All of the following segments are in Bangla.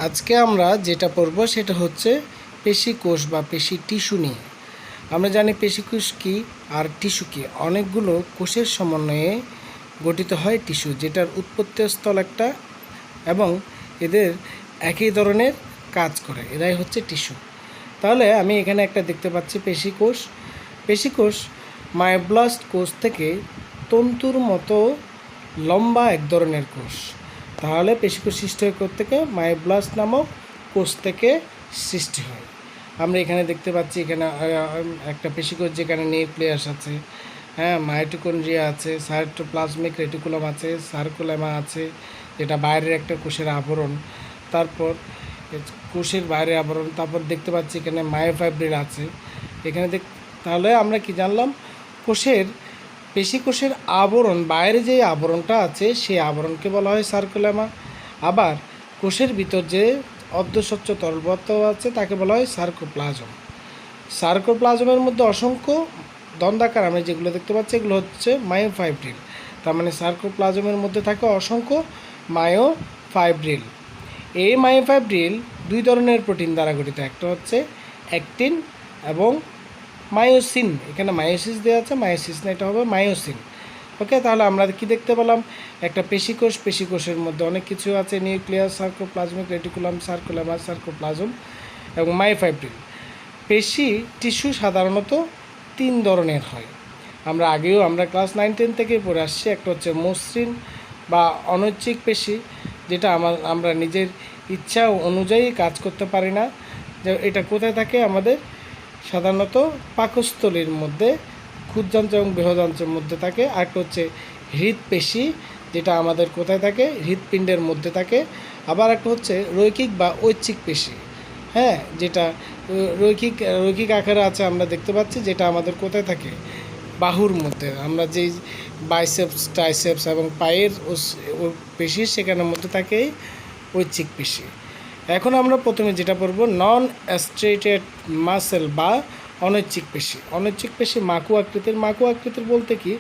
আজকে আমরা যেটা পড়ব সেটা হচ্ছে পেশিকোষ বা পেশি টিস্যু নিয়ে। আমরা জানি পেশিকোষ কী আর টিস্যু কী। অনেকগুলো কোষের সমন্বয়ে গঠিত হয় টিস্যু, যেটার উৎপত্তি স্থল একটা এবং এদের একই ধরনের কাজ করে, এরাই হচ্ছে টিস্যু। তাহলে আমি এখানে একটা দেখতে পাচ্ছি পেশিকোষ। পেশিকোষ মায়োব্লাস্ট কোষ থেকে তন্তুর মতো লম্বা এক ধরনের কোষ। তাহলে পেশিকোষ সৃষ্টি হয় থেকে মায়োব্লাস্ট নামক কোষ থেকে সৃষ্টি হয়। আমরা এখানে দেখতে পাচ্ছি এখানে একটা পেশিকোষ, যেখানে নিউক্লিয়াস আছে, মাইটোকন্ড্রিয়া আছে, সাইটোপ্লাজমিক রেটিকুলাম আছে, সার্কুলেমা আছে, যেটা বাইরের একটা কোষের আবরণ। তারপর কোষের বাইরে আবরণ। তারপর দেখতে পাচ্ছি এখানে মায়োফাইব্রিল আছে এখানে তাহলে আমরা কি জানলাম? পেশিকোষের আবরণ, বাইরে যে আবরণটা আছে সেই আবরণকে বলা হয় সার্কুলেমা। আবার কোষের ভিতর যে অর্ধস্বচ্ছ তরলপদার্থ আছে তাকে বলা হয় সার্কোপ্লাজম। সার্কোপ্লাজমের মধ্যে অসংখ্য দন্ডাকার আমরা যেগুলো দেখতে পাচ্ছি এগুলো হচ্ছে মায়োফাইব্রিল। তার মানে সার্কোপ্লাজমের মধ্যে থাকে অসংখ্য মায়োফাইব্রিল। এই মায়োফাইব্রিল দুই ধরনের প্রোটিন দ্বারা গঠিত, একটা হচ্ছে অ্যাক্টিন এবং মায়োসিন। এখানে মায়োসিস দেওয়া আছে, মায়োসিস না, এটা হবে মায়োসিন। ওকে, তাহলে আমরা কি দেখতে পেলাম? একটা পেশিকোষ, পেশিকোষের মধ্যে অনেক কিছু আছে, নিউক্লিয়াস, সার্কোপ্লাজমিক রেটিকুলাম, সার্কুলেমা, সার্কোপ্লাজম এবং মায়োফাইব্রিল। পেশি টিস্যু সাধারণত তিন ধরনের হয়। আমরা ক্লাস 9-10 থেকে পড়ে আসছি। একটা হচ্ছে মসৃণ বা অনৈচ্ছিক পেশি, যেটা আমরা নিজের ইচ্ছা অনুযায়ী কাজ করতে পারি না। যে এটা কোথায় থাকে? আমাদের সাধারণত পাকস্থলীর মধ্যে, ক্ষুদ্রাঞ্চ এবং বৃহদাঞ্চের মধ্যে থাকে। আরেকটা হচ্ছে হৃৎপেশি, যেটা আমাদের কোথায় থাকে? হৃৎপিণ্ডের মধ্যে থাকে। আবার একটা হচ্ছে রৈখিক বা ঐচ্ছিক পেশি, যেটা রৈখিক আকারে আছে, আমরা দেখতে পাচ্ছি, যেটা আমাদের কোথায় থাকে? বাহুর মধ্যে। আমরা যেই বাইসেপস, ট্রাইসেপস এবং পায়ের পেশি, সেখানের মধ্যে থাকে ঐচ্ছিক পেশি। এখন আমরা প্রথমে যেটা পড়ব, নন অ্যাস্ট্রেটেড মাসেল বা অনৈচ্ছিক পেশি। অনৈচ্ছিক পেশি মাকু আকৃতির। মাকু আকৃতির বলতে কি?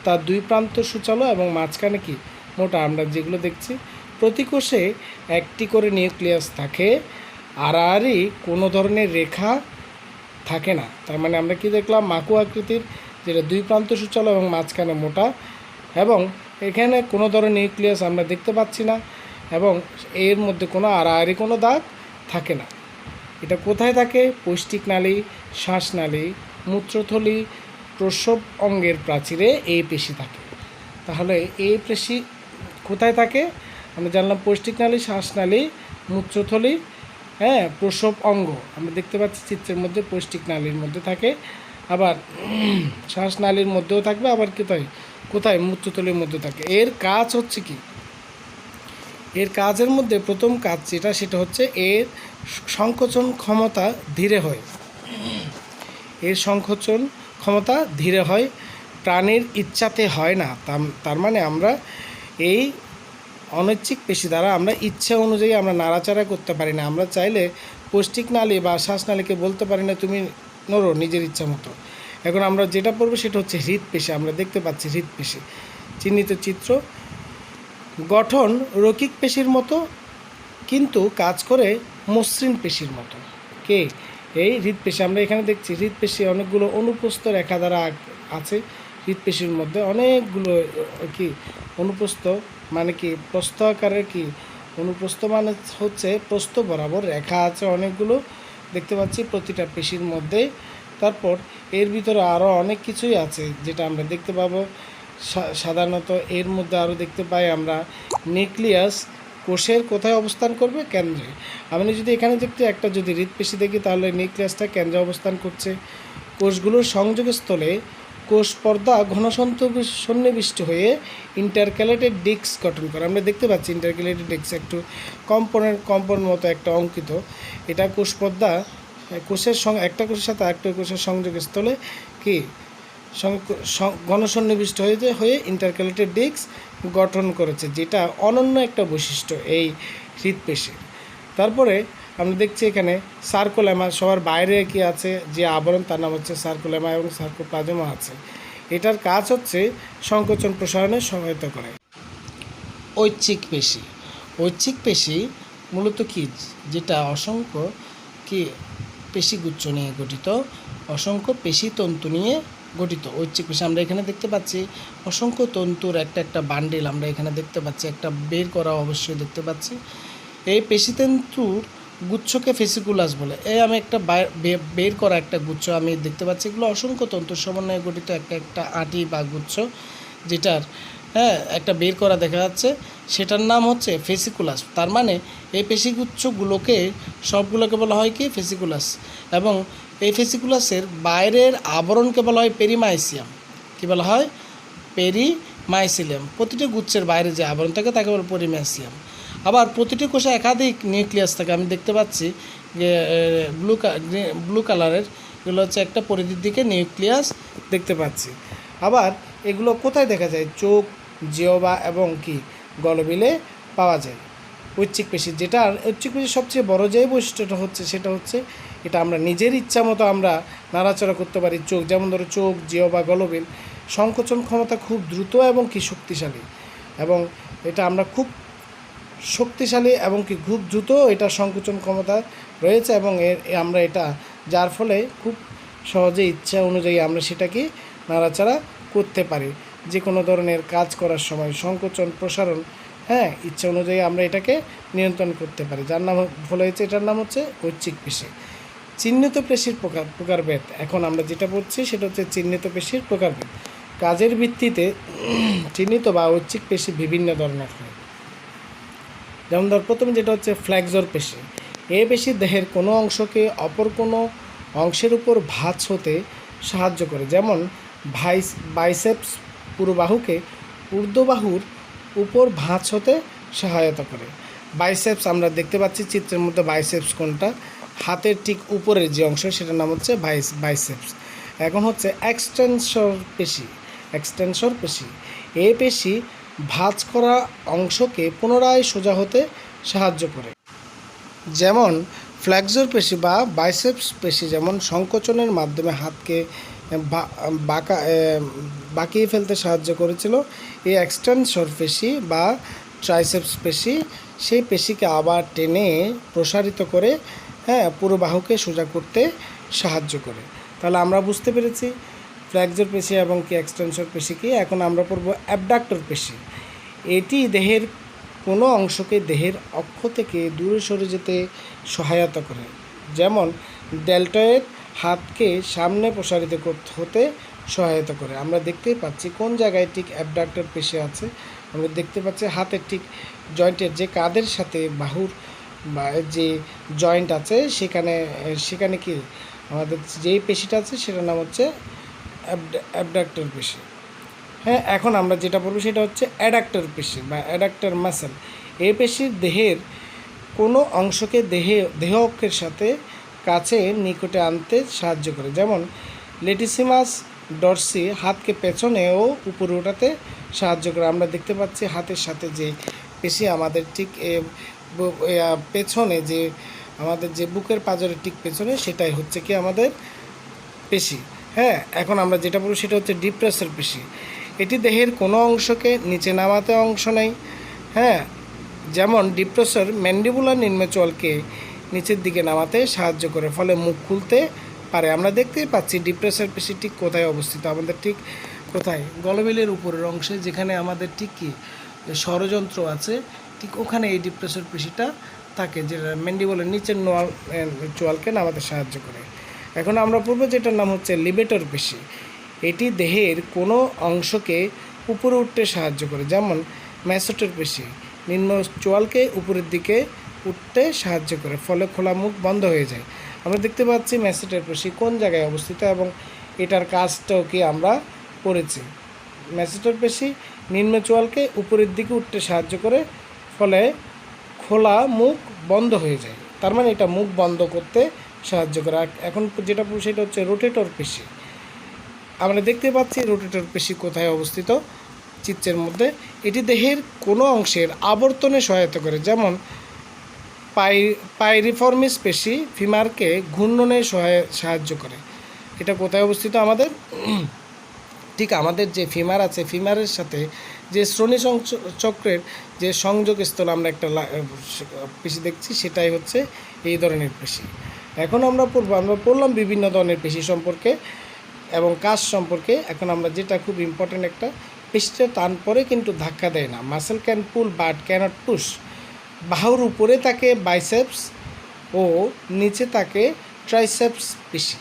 তার দুই প্রান্ত সূচালো এবং মাঝখানে কি মোটা। আমরা যেগুলো দেখছি, প্রতি কোষে একটি করে নিউক্লিয়াস থাকে, আড়াআড়ি কোনো ধরনের রেখা থাকে না। তার মানে আমরা কি দেখলাম? মাকু আকৃতির, যেটা দুই প্রান্ত সূচালো এবং মাঝখানে মোটা, এবং এখানে কোনো ধরনের নিউক্লিয়াস আমরা দেখতে পাচ্ছি না, এবং এর মধ্যে কোনো আড়াআড়ি কোনো দাগ থাকে না। এটা কোথায় থাকে? পৌষ্টিকনালী, শ্বাসনালী, মূত্রথলি, প্রসব অঙ্গের প্রাচীরে এই পেশি থাকে। তাহলে এই পেশি কোথায় থাকে? আমরা জানলাম পৌষ্টিকনালী, শ্বাসনালী, মূত্রথলি, প্রসব অঙ্গ। আমরা দেখতে পাচ্ছি চিত্রের মধ্যে পৌষ্টিকনালীর মধ্যে থাকে, আবার শ্বাসনালীর মধ্যেও থাকবে, আবার কোথায়? মূত্রথলির মধ্যে থাকে। এর কাজ হচ্ছে কি? এর কাজের মধ্যে প্রথম কাজ সেটা হচ্ছে এর সংকোচন ক্ষমতা ধীরে হয়। এর সংকোচন ক্ষমতা ধীরে হয়, প্রাণীর ইচ্ছাতে হয় না। তার মানে আমরা এই অনৈচ্ছিক পেশি দ্বারা আমরা ইচ্ছা অনুযায়ী আমরা নাড়াচাড়া করতে পারি না। আমরা চাইলে পৌষ্টিকনালী বা শ্বাসনালীকে বলতে পারি না তুমি নড়ো নিজের ইচ্ছা মতো। এখন আমরা যেটা পড়বো সেটা হচ্ছে হৃৎপেশি। আমরা দেখতে পাচ্ছি হৃৎপেশি, চিহ্নিত চিত্র। গঠন রৈখিক পেশির মতো, কিন্তু কাজ করে মসৃণ পেশির মতো। এই হৃৎপেশি। আমরা এখানে দেখছি হৃৎপেশি অনেকগুলো অনুপ্রস্থ রেখা দ্বারা আছে। হৃৎপেশির মধ্যে অনেকগুলো অনুপ্রস্থ মানে কি? প্রস্থ আকারের অনুপ্রস্থ মানে হচ্ছে প্রস্থ বরাবর রেখা আছে অনেকগুলো, দেখতে পাচ্ছি প্রতিটা পেশির মধ্যে। তারপর এর ভিতরে আরও অনেক কিছুই আছে যেটা আমরা দেখতে পাবো। সাধারণত এর মধ্যে আরও দেখতে পাই আমরা নিউক্লিয়াস কোষের কোথায় অবস্থান করবে? কেন্দ্রে। আমি যদি এখানে যদি হৃৎপেশি দেখি, তাহলে নিউক্লিয়াসটা কেন্দ্রে অবস্থান করছে। কোষগুলোর সংযোগস্থলে কোষ পর্দা সন্নিবিষ্ট হয়ে ইন্টারক্যালেটেড ডিস্ক গঠন করে। আমরা দেখতে পাচ্ছি ইন্টারক্যালেটেড ডিস্ক একটু কম্পন মতো একটা অঙ্কিত। এটা কোষ পর্দা কোষের একটা কোষের সাথে আরেকটা কোষের সংযোগস্থলে ঘনসন্নিবিষ্ট হয়ে ইন্টারক্যালেটেড ডিস্ক গঠন করেছে, যেটা অনন্য একটা বৈশিষ্ট্য এই হৃৎপেশির। তারপরে আমরা দেখছি এখানে সার্কুলেমা, সবার বাইরে কি আছে যে আবরণ, তার নাম হচ্ছে সার্কুলেমা, এবং সার্কোপ্লাজমও আছে। এটার কাজ হচ্ছে সংকোচন প্রসারণে সহায়তা করে। ঐচ্ছিক পেশি মূলত কি, যেটা অসংখ্য কি পেশিগুচ্ছ নিয়ে গঠিত, অসংখ্য পেশি তন্তু নিয়ে গঠিত। ঐচ্ছিক পেশি আমরা এখানে দেখতে পাচ্ছি অসংখ্য তন্তুর একটা বান্ডিল আমরা এখানে দেখতে পাচ্ছি, একটা বের করা অবশ্যই দেখতে পাচ্ছি। এই পেশিতন্তুর গুচ্ছকে ফেসিকুলাস বলে। এই আমি একটা বের করা একটা গুচ্ছ আমি দেখতে পাচ্ছি, এগুলো অসংখ্য তন্তুর সমন্বয়ে গঠিত একটা আঁটি বা গুচ্ছ, যেটার একটা বের করা দেখা যাচ্ছে, সেটার নাম হচ্ছে ফেসিকুলাস। তার মানে এই পেশিগুচ্ছগুলোকে সবগুলোকে বলা হয় কি ফেসিকুলাস, এবং এই ফেসিকুলাসের বাইরের আবরণকে বলা হয় পেরিমাইসিয়াম। কী বলা হয়? পেরিমাইসিলিয়াম। প্রতিটি গুচ্ছের বাইরে যে আবরণ থাকে তাকে বলে পেরিমাইসিয়াম। আবার প্রতিটি কোষে একাধিক নিউক্লিয়াস থাকে, আমি দেখতে পাচ্ছি যে ব্লু কালারের, এগুলো হচ্ছে একটা পরিধির দিকে নিউক্লিয়াস দেখতে পাচ্ছি। আবার এগুলো কোথায় দেখা যায়? চোখ, জিহ্বা এবং কি গলবিলে পাওয়া যায়। ঐচ্ছিক পেশি, যেটার ঐচ্ছিক পেশির সবচেয়ে বড় যে বৈশিষ্ট্যটা হচ্ছে সেটা হচ্ছে এটা আমরা নিজের ইচ্ছা মতো আমরা নাড়াচাড়া করতে পারি। চোখ, যেমন ধরো চোখ, জিহ্বা, গলবিল সংকোচন ক্ষমতা খুব দ্রুত এবং কি শক্তিশালী, এবং এটা আমরা খুব শক্তিশালী এবং কি খুব দ্রুত এটা সংকোচন ক্ষমতা রয়েছে, এবং আমরা এটা যার ফলে খুব সহজে ইচ্ছা অনুযায়ী আমরা সেটাকে নাড়াচাড়া করতে পারি। যে কোনো ধরনের কাজ করার সময় সংকোচন প্রসারণ ইচ্ছা অনুযায়ী আমরা এটাকে নিয়ন্ত্রণ করতে পারি, যার নাম ফলে হচ্ছে এটার নাম হচ্ছে ঐচ্ছিক পেশি। চিহ্নিত পেশির প্রকারভেদ। এখন আমরা যেটা বলছি সেটা হচ্ছে চিহ্নিত পেশির প্রকারভেদ। কাজের ভিত্তিতে চিহ্নিত বা ঐচ্ছিক পেশি বিভিন্ন ধরনের হয়। যেমন প্রথমে যেটা হচ্ছে ফ্লেক্সর পেশি। এই পেশি দেহের কোনো অংশকে অপর কোনো অংশের উপর ভাঁজ হতে সাহায্য করে। যেমন বাইসেপস পুরো বাহুকে ঊর্ধ্ববাহুর উপর ভাঁজ হতে সহায়তা করে। বাইসেপস আমরা দেখতে পাচ্ছি চিত্রের মধ্যে, বাইসেপস কোনটা? হাতের ঠিক উপরের যে অংশ সেটার নাম হচ্ছে বাইসেপস। এখন হচ্ছে এক্সটেনসর পেশি। এই পেশি ভাঁজ করা অংশকে পুনরায় সোজা হতে সাহায্য করে। যেমন ফ্লেক্সর পেশি বা বাইসেপস পেশি যেমন সংকোচনের মাধ্যমে হাতকে বাঁকিয়ে ফেলতে সাহায্য করেছিল, এই এক্সটেনসর পেশি বা ট্রাইসেপস পেশি সেই পেশিকে আবার টেনে প্রসারিত করে পুরো বাহুকে সোজা করতে সাহায্য করে। তাহলে আমরা বুঝতে পেরেছি ফ্লেক্সর পেশি এবং কি এক্সটেনসর পেশি কি। এখন আমরা পড়ব অ্যাবডাক্টর পেশি। এটি দেহের কোনো অংশকে দেহের অক্ষ থেকে দূরে সরে যেতে সহায়তা করে। যেমন ডেল্টয়েড হাতকে সামনে প্রসারিত হতে সহায়তা করে। আমরা দেখতেই পাচ্ছি কোন জায়গায় ঠিক অ্যাবডাক্টর পেশি আছে। আমরা দেখতে পাচ্ছি হাতের ঠিক জয়েন্টের যে কাঁধের সাথে বাহুর বা যে জয়েন্ট আছে সেখানে কি আমাদের যেই পেশিটা আছে সেটার নাম হচ্ছে অ্যাবডাক্টর পেশি। এখন আমরা যেটা বলবো সেটা হচ্ছে অ্যাডাক্টর পেশি বা অ্যাডাক্টর মাসেল। এই পেশির দেহের কোনো অংশকে দেহ অক্ষের সাথে কাছে নিকটে আনতে সাহায্য করে। যেমন লেটিসিমাস ডরসি হাতকে পেছনে ও উপরে ওঠাতে সাহায্য করে। আমরা দেখতে পাচ্ছি হাতের সাথে যে পেশি আমাদের ঠিক পেছনে যে আমাদের যে বুকের পাঁজরের ঠিক পেছনে, সেটাই হচ্ছে কি আমাদের পেশি। এখন আমরা যেটা বলবো সেটা হচ্ছে ডিপ্রেসর পেশি। এটি দেহের কোনো অংশকে নিচে নামাতে অংশ নেয়। যেমন ডিপ্রেসর ম্যান্ডিবুলার নিম্নচলকে নিচের দিকে নামাতে সাহায্য করে, ফলে মুখ খুলতে পারে। আমরা দেখতেই পাচ্ছি ডিপ্রেসর পেশি ঠিক কোথায় অবস্থিত, আমাদের ঠিক কোথায়? গলবিলের উপরের অংশে, যেখানে আমাদের ঠিক কি ষড়যন্ত্র আছে, ঠিক ওখানে এই ডিপ্রেসর পেশিটা থাকে, যেটা ম্যান্ডিবুলার নিচের চোয়ালকে নামাতে সাহায্য করে। এখন আমরা পড়বো যেটার নাম হচ্ছে লিভেটর পেশি। এটি দেহের কোনো অংশকে উপরে উঠতে সাহায্য করে। যেমন ম্যাসেটর পেশি নিম্ন চোয়ালকে উপরের দিকে উঠতে সাহায্য করে, ফলে খোলা মুখ বন্ধ হয়ে যায়। আমরা দেখতে পাচ্ছি ম্যাসেটর পেশি কোন জায়গায় অবস্থিত এবং এটার কাজটাও কি আমরা পড়েছি। ম্যাসেটর পেশি নিম্ন চোয়ালকে উপরের দিকে উঠতে সাহায্য করে, ফলে খোলা মুখ বন্ধ হয়ে যায়। তার মানে এটা মুখ বন্ধ করতে সাহায্য করে। এখন যেটা সেটা হচ্ছে রোটেটর পেশি। আমরা দেখতে পাচ্ছি রোটেটর পেশি কোথায় অবস্থিত চিত্রের মধ্যে। এটি দেহের কোনো অংশের আবর্তনে সহায়তা করে। যেমন পাইরিফর্মিস পেশি ফিমারকে ঘূর্ণনে সাহায্য করে। এটা কোথায় অবস্থিত? আমাদের ঠিক আমাদের যে ফিমার আছে, ফিমারের সাথে যে শ্রোণী চক্রের যে সংযোগ স্থল আমরা একটা পেশি দেখছি, সেটাই হচ্ছে এই ধরনের পেশি। এখন আমরা পড়লাম বিভিন্ন ধরনের পেশি সম্পর্কে এবং কাজ সম্পর্কে। এখন আমরা যেটা খুব ইম্পর্টেন্ট, একটা পেশিটা টান পরে কিন্তু ধাক্কা দেয় না। Muscle can pull but cannot push. বাহুর উপরে থাকে বাইসেপস ও নিচে থাকে ট্রাইসেপস পেশি।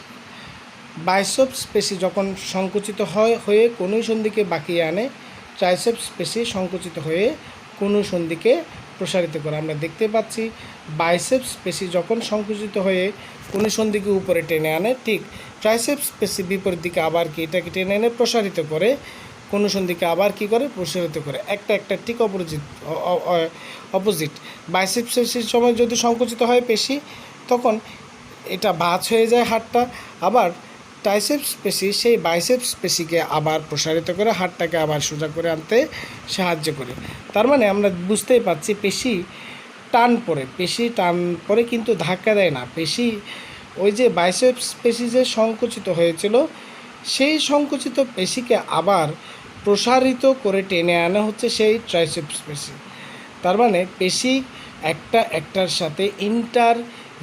বাইসেপস পেশি যখন সংকুচিত হয়ে কনুই সন্ধিকে বাঁকিয়ে আনে, ট্রাইসেপস পেশি সংকুচিত হয়ে কনুই সন্ধিকে প্রসারিত করে। আমরা দেখতে পাচ্ছি বাইসেপস পেশি যখন সংকুচিত হয়ে কনুই সন্ধিকে উপরে টেনে আনে, ঠিক ট্রাইসেপস পেশি বিপরীত দিকে আবার কি এটাকে টেনে এনে প্রসারিত করে, কনুই সন্ধিকে আবার কি করে প্রসারিত করে। একটা ঠিক অপোজিট। বাইসেপস পেশির সময় যদি সংকুচিত হয় পেশি, তখন এটা ভাঁজ হয়ে যায় হাড়টা। আবার ট্রাইসেপস পেশি সেই বাইসেপস পেশিকে আবার প্রসারিত করে হাড়টাকে আবার সোজা করে আনতে সাহায্য করে। তার মানে আমরা বুঝতেই পারছি পেশি টান পড়ে কিন্তু ধাক্কা দেয় না। পেশি ওই যে বাইসেপস পেশি যে সংকুচিত হয়েছিল, সেই সংকুচিত পেশিকে আবার প্রসারিত করে টেনে আনা হচ্ছে সেই ট্রাইসেপস পেশি। তার মানে পেশি একটার সাথে ইন্টার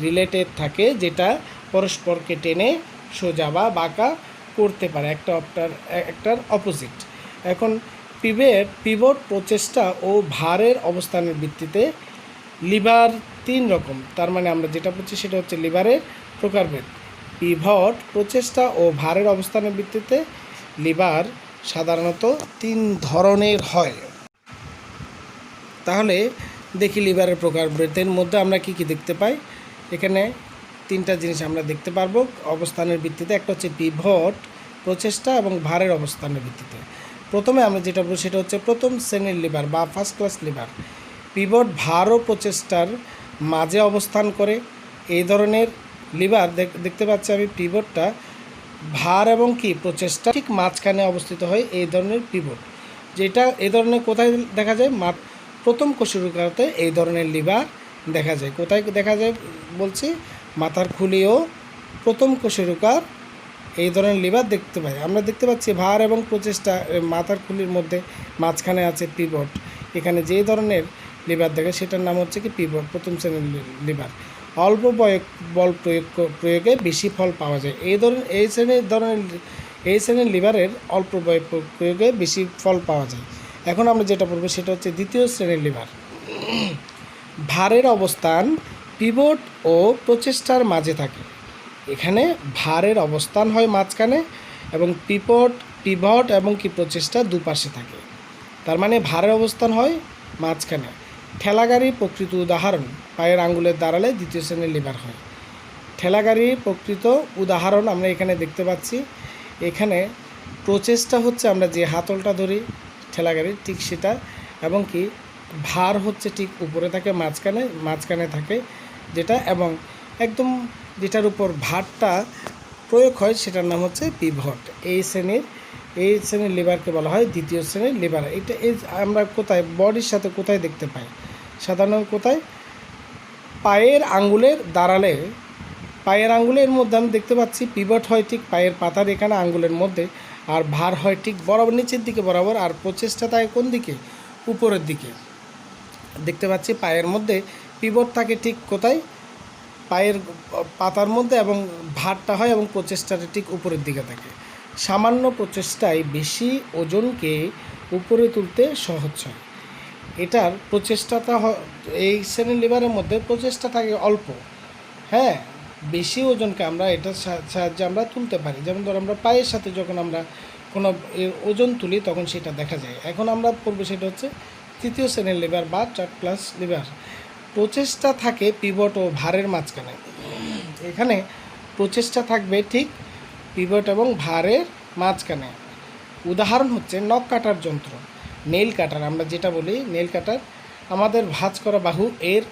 রিলেটেড থাকে, যেটা পরস্পরকে টেনে সোজা বা বাঁকা করতে পারে, একটার অপোজিট। এখন পিভট প্রচেষ্টা ও ভারের অবস্থানের ভিত্তিতে লিভার 3 রকম। তার মানে আমরা যেটা বলছি সেটা হচ্ছে লিভারের প্রকারভেদ। পিভট প্রচেষ্টা ও ভারের অবস্থানের ভিত্তিতে লিভার সাধারণত 3 ধরনের হয়। তাহলে দেখি লিভারের প্রকারভেদের মধ্যে আমরা কি দেখতে পাই। এখানে 3টা জিনিস আমরা দেখতে পারবো অবস্থানের ভিত্তিতে। একটা হচ্ছে পিভট প্রচেষ্টা এবং ভারের অবস্থানের ভিত্তিতে। প্রথমে আমরা যেটা বলবো সেটা হচ্ছে প্রথম শ্রেণীর লিভার বা ফার্স্ট ক্লাস লিভার। পিভট ভার ও প্রচেষ্টার মাঝে অবস্থান করে। এই ধরনের লিভার দেখতে পাচ্ছি আমি, পিভটটা ভার এবং কি প্রচেষ্টা ঠিক মাঝখানে অবস্থিত হয়। এই ধরনের পিভট যেটা এই ধরনের কোথায় দেখা যায়, প্রথম কোষরুকাতে এই ধরনের লিভার দেখা যায়। কোথায় দেখা যায় বলছি, মাথার খুলি ও প্রথম কোষরুকার এই ধরনের লিভার দেখতে পাই। আমরা দেখতে পাচ্ছি ভার এবং প্রচেষ্টা মাথার খুলির মধ্যে মাঝখানে আছে পিভট। এখানে যে ধরনের লিভার দেখে সেটার নাম হচ্ছে কি পিভট, প্রথম শ্রেণীর লিভার। অল্প বল প্রয়োগে বেশি ফল পাওয়া যায়। এই শ্রেণীর লিভারের অল্প বল প্রয়োগে বেশি ফল পাওয়া যায়। এখন আমরা যেটা বলবো সেটা হচ্ছে দ্বিতীয় শ্রেণীর লিভার। ভারের অবস্থান পিভট ও প্রচেষ্টার মাঝে থাকে। এখানে ভারের অবস্থান হয় মাঝখানে এবং পিভট এবং কি প্রচেষ্টা দুপাশে থাকে। তার মানে ভারের অবস্থান হয় মাঝখানে। ঠেলাগাড়ির প্রকৃত উদাহরণ পায়ের আঙ্গুলের দাঁড়ালে দ্বিতীয় শ্রেণীর লিভার হয়। ঠেলাগাড়ির প্রকৃত উদাহরণ আমরা এখানে দেখতে পাচ্ছি। এখানে প্রচেষ্টা হচ্ছে আমরা যে হাতলটা ধরি ঠেলাগাড়ির ঠিক সেটা, এবং কি ভার হচ্ছে ঠিক উপরে থাকে, মাঝখানে থাকে যেটা, এবং একদম যেটার উপর ভারটা প্রয়োগ হয় সেটার নাম হচ্ছে পিভট। এই শ্রেণীর লিভারকে বলা হয় দ্বিতীয় শ্রেণীর লিভার। এটা আমরা কোথায় বডির সাথে কোথায় দেখতে পাই, সাধারণত কোথায়, পায়ের আঙ্গুলের দাঁড়ালে, পায়ের আঙ্গুলের মধ্যে আমি দেখতে পাচ্ছি পিভট হয় ঠিক পায়ের পাতার এখানে আঙ্গুলের মধ্যে, আর ভার হয় ঠিক বরাবর নিচের দিকে বরাবর, আর প্রচেষ্টা থাকে কোন দিকে, উপরের দিকে। দেখতে পাচ্ছি পায়ের মধ্যে পিভট থাকে ঠিক কোথায়, পায়ের পাতার মধ্যে, এবং ভারটা হয় এবং প্রচেষ্টাটা ঠিক উপরের দিকে থাকে। সামান্য প্রচেষ্টায় বেশি ওজনকে উপরে তুলতে সহজ হয়। এটার প্রচেষ্টাটা এই শ্রেণীর লিভারের মধ্যে প্রচেষ্টা থাকে অল্প, হ্যাঁ, বেশি ওজনকে আমরা এটার সাহায্যে আমরা তুলতে পারি। যেমন ধর আমরা পায়ের সাথে যখন আমরা কোনো ওজন তুলি তখন সেটা দেখা যায়। এখন আমরা পড়বো সেটা হচ্ছে তৃতীয় শ্রেণীর লিভার বা থার্ড ক্লাস লিভার। প্রচেষ্টা থাকে পিভট ও ভারের মাঝখানে। এখানে প্রচেষ্টা থাকবে ঠিক পিভট এবং ভারের মাঝখানে। উদাহরণ হচ্ছে নখ কাটার যন্ত্র, নেইল কাটার। আমরা যেটা বলি নেইল কাটার, আমাদের ভাঁজ করা বাহু এর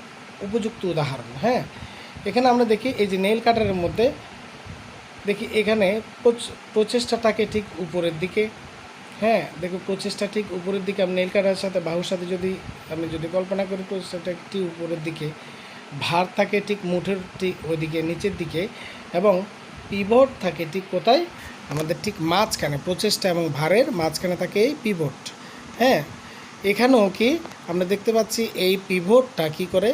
উপযুক্ত উদাহরণ। হ্যাঁ, এখানে আমরা দেখি এই যে নেইল কাটারের মধ্যে দেখি এখানে প্রচেষ্টা থাকে ঠিক উপরের দিকে। হ্যাঁ, দেখো প্রচেষ্টা ঠিক উপরের দিকে। আমি নেইল কাটারের সাথে বাহুর সাথে আমি যদি কল্পনা করি, প্রচেষ্টাটা ঠিক উপরের দিকে, ভার থাকে ঠিক মুঠের ঠিক ওইদিকে নিচের দিকে, এবং পিভট থাকে ঠিক কোথায়, আমাদের ঠিক মাঝখানে, প্রচেষ্টা এবং ভারের মাঝখানে থাকে এই পিভট। হ্যাঁ, এখানেও কি আমরা দেখতে পাচ্ছি এই পিভটটা কী করে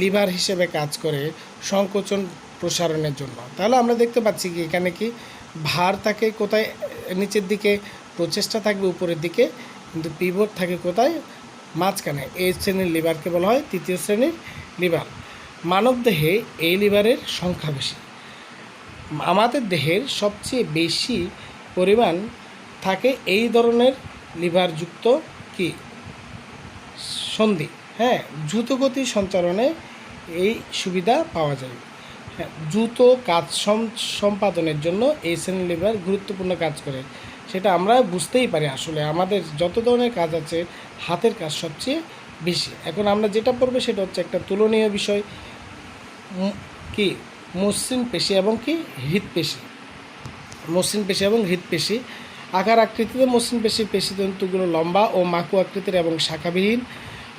লিভার হিসেবে কাজ করে সংকোচন প্রসারণের জন্য। তাহলে আমরা দেখতে পাচ্ছি কি এখানে কি ভার থাকে কোথায়, নিচের দিকে, প্রচেষ্টা থাকবে উপরের দিকে, কিন্তু পিভট থাকে কোথায়, মাঝখানে। এই শ্রেণীর লিভারকে বলা হয় তৃতীয় শ্রেণীর লিভার। মানবদেহে এই লিভারের সংখ্যা বেশি। আমাদের দেহের সবচেয়ে বেশি পরিমাণ থাকে এই ধরনের লিভারযুক্ত কি সন্ধি। হ্যাঁ, দ্রুতগতি সঞ্চালনে এই সুবিধা পাওয়া যায়। হ্যাঁ, দ্রুত কাজ সম্পাদনের জন্য এই শ্রেণীর লিভার গুরুত্বপূর্ণ কাজ করে। সেটা আমরা বুঝতেই পারি। আসলে আমাদের যত ধরনের কাজ আছে, হাতের কাজ সবচেয়ে বেশি। এখন আমরা যেটা পড়বো সেটা হচ্ছে একটা তুলনীয় বিষয়, কি মসৃণ পেশি এবং কি হৃৎপেশি। মসৃণ পেশি এবং হৃৎপেশি আকার আকৃতিতে মসৃণ পেশির পেশিতন্তুগুলো লম্বা ও মাকু আকৃতির এবং শাখাবিহীন,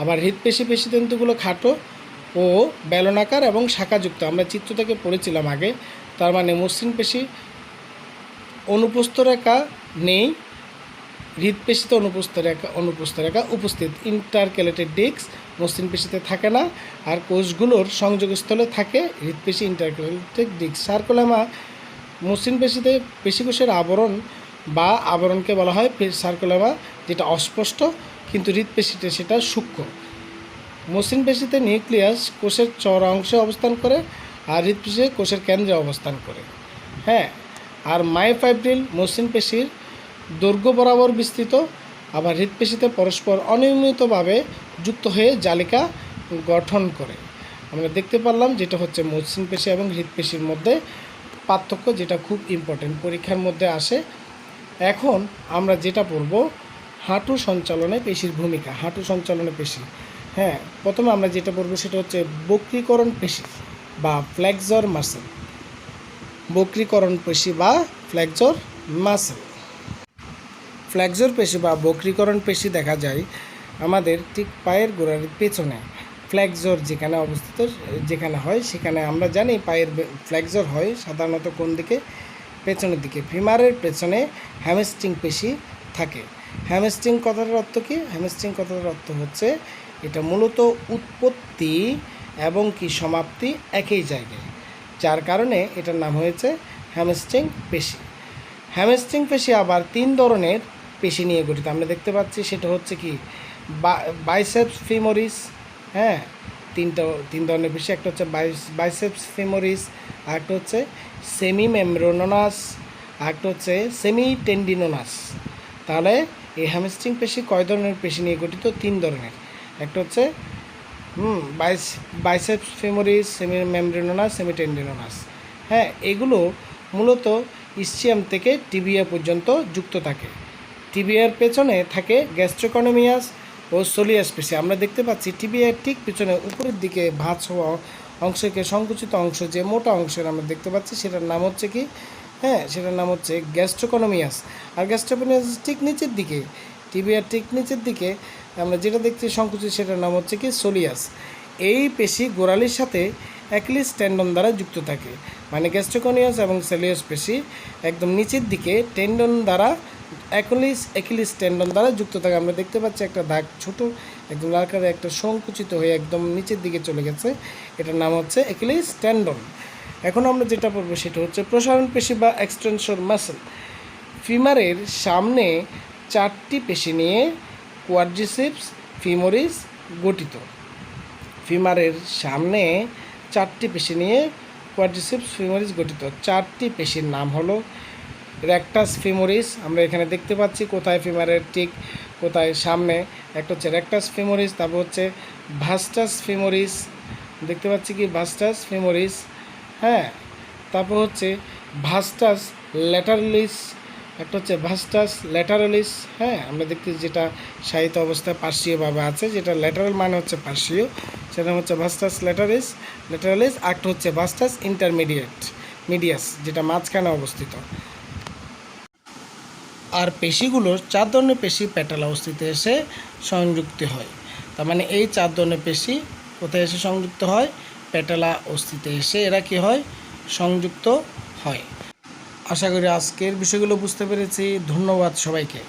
আবার হৃৎপেশি পেশিতন্তুগুলো খাটো ও বেলনাকার এবং শাখাযুক্ত। আমরা চিত্র থেকে পড়েছিলাম আগে। তার মানে মসৃণ পেশি অনুপ্রস্থ রেখা নেই, হৃৎপেশিতে অনুপ্রস্থ রেখা উপস্থিত। ইন্টারক্যালেটেড ডিস্ক মসৃণ পেশিতে থাকে না, আর কোষগুলোর সংযোগস্থলে থাকে হৃৎপেশি ইন্টারক্যালেটেড ডিস্ক। সার্কোলেমা মসৃণ পেশিতে পেশিকোষের আবরণ বা আবরণকে বলা হয় সার্কোলেমা, যেটা অস্পষ্ট, কিন্তু হৃৎপেশিতে সেটা সূক্ষ্ম। মসৃণ পেশিতে নিউক্লিয়াস কোষের চওড়া অংশে অবস্থান করে, আর হৃৎপেশি কোষের কেন্দ্রে অবস্থান করে। হ্যাঁ, আর মায়োফাইব্রিল মসৃণ পেশির দৈর্ঘ্য বরাবর বিস্তৃত, আবার হৃৎপেশিতে পরস্পর অনিয়মিতভাবে যুক্ত হয়ে জালিকা গঠন করে। আমরা দেখতে পারলাম যেটা হচ্ছে মসৃণ পেশি এবং হৃৎপেশির মধ্যে পার্থক্য, যেটা খুব ইম্পর্টেন্ট, পরীক্ষার মধ্যে আসে। এখন আমরা যেটা পড়ব, হাঁটু সঞ্চালনে পেশির ভূমিকা। হাঁটু সঞ্চালনে পেশি, হ্যাঁ, প্রথমে আমরা যেটা পড়ব সেটা হচ্ছে বক্রীকরণ পেশি বা ফ্লেক্সর মাসেল। বক্রীকরণ পেশি বা ফ্লেক্সর মাসেল। ফ্লেক্সর পেশি বা বক্রীকরণ পেশি দেখা যায় আমাদের ঠিক পায়ের গোড়ার পেছনে। ফ্লেক্সর যেখানে অবস্থিত, যেখানে হয় সেখানে আমরা জানি পায়ের ফ্লেক্সর হয় সাধারণত কোন দিকে, পেছনের দিকে। ফিমারের পেছনে হ্যামস্ট্রিং পেশি থাকে। হ্যামস্ট্রিং কথাটার অর্থ কী? হ্যামস্ট্রিং কথাটার অর্থ হচ্ছে এটা মূলত উৎপত্তি এবং কি সমাপ্তি একই জায়গায়, যার কারণে এটার নাম হয়েছে হ্যামস্ট্রিং পেশি। হ্যামস্ট্রিং পেশি আবার তিন ধরনের পেশি নিয়ে গঠিত। আমরা দেখতে পাচ্ছি সেটা হচ্ছে কি বাইসেপস ফিমোরিস। হ্যাঁ, তিন ধরনের পেশি। একটা হচ্ছে বাইসেপস ফিমোরিস, আর একটা হচ্ছে সেমি মেমব্রেনোনাস, আর একটা হচ্ছে সেমি টেন্ডিনোনাস। তাহলে এই হ্যামস্ট্রিং পেশি কয় ধরনের পেশি নিয়ে গঠিত? তিন ধরনের। একটা হচ্ছে বাইসেপস ফিমোরিস, সেমি মেমব্রেনোনাস, সেমি টেন্ডিনোনাস। হ্যাঁ, এগুলো মূলত ইসচিয়াম থেকে টিবিয়া পর্যন্ত যুক্ত থাকে। টিবিয়ার পেছনে থাকে গ্যাস্ট্রোকনোমিয়াস ও সোলিয়াস পেশি। আমরা দেখতে পাচ্ছি টিবিয়ার ঠিক পেছনে উপরের দিকে ভাঁজ হওয়া অংশকে সংকুচিত অংশ, যে মোটা অংশের আমরা দেখতে পাচ্ছি, সেটার নাম হচ্ছে কি? হ্যাঁ, সেটার নাম হচ্ছে গ্যাস্ট্রোকনোমিয়াস। আর গ্যাস্ট্রোকনোমিয়াস ঠিক নিচের দিকে, টিবিয়ার ঠিক নিচের দিকে আমরা যেটা দেখছি সংকুচিত, সেটার নাম হচ্ছে কি? সোলিয়াস। এই পেশি গোড়ালির সাথে অ্যাকিলিস টেন্ডন দ্বারা যুক্ত থাকে। মানে গ্যাস্ট্রোকনিয়াস এবং সোলিয়াস পেশি একদম নিচের দিকে টেন্ডন দ্বারা অ্যাকিলিস টেন্ডন দ্বারা যুক্ত থাকে। আমরা দেখতে পাচ্ছি একটা দাগ, ছোট একদম লাল কালারে, একটা সংকুচিত হয়ে একদম নিচের দিকে চলে গেছে, এটার নাম হচ্ছে অ্যাকিলিস টেন্ডন। এখন আমরা যেটা পড়বো সেটা হচ্ছে প্রসারণ পেশি বা এক্সটেনশন মাসেল। ফিমারের সামনে চারটি পেশি নিয়ে কোয়াড্রিসেপস ফিমোরিস গঠিত। ফিমারের সামনে চারটি পেশি নিয়ে কোয়াড্রিসেপস ফিমোরিস গঠিত। চারটি পেশির নাম হলো রেকটাস ফিমোরিস। আমরা এখানে দেখতে পাচ্ছি কোথায় ফিমারের ঠিক কোথায় সামনে। একটা হচ্ছে রেকটাস ফিমোরিস, তারপর হচ্ছে ভাস্টাস ফিমোরিস, দেখতে পাচ্ছি কি ভাস্টাস ফিমোরিস। হ্যাঁ, তারপর হচ্ছে ভাস্টাস ল্যাটারালিস, একটা হচ্ছে ভাস্টাস ল্যাটারালিস। হ্যাঁ, আমরা দেখতে যেটা সাহিত্য অবস্থায় পার্শ্বীয়ভাবে আছে, যেটা ল্যাটারাল মানে হচ্ছে পার্শ্বীয়, সেটা হচ্ছে ভাস্টাস ল্যাটারালিস। একটা হচ্ছে ভাস্টাস মিডিয়াস, যেটা মাঝখানে অবস্থিত। আর পেশিগুলোর চার ধরনের পেশি প্যাটেলা অস্থিতে এসে সংযুক্ত হয়। তার মানে এই চার ধরনের পেশি কোথায় এসে সংযুক্ত হয়? প্যাটেলা অস্থিতে এসে এরা কি হয়? সংযুক্ত হয়। আশা করি আজকের বিষয়গুলো বুঝতে পেরেছি। ধন্যবাদ সবাইকে।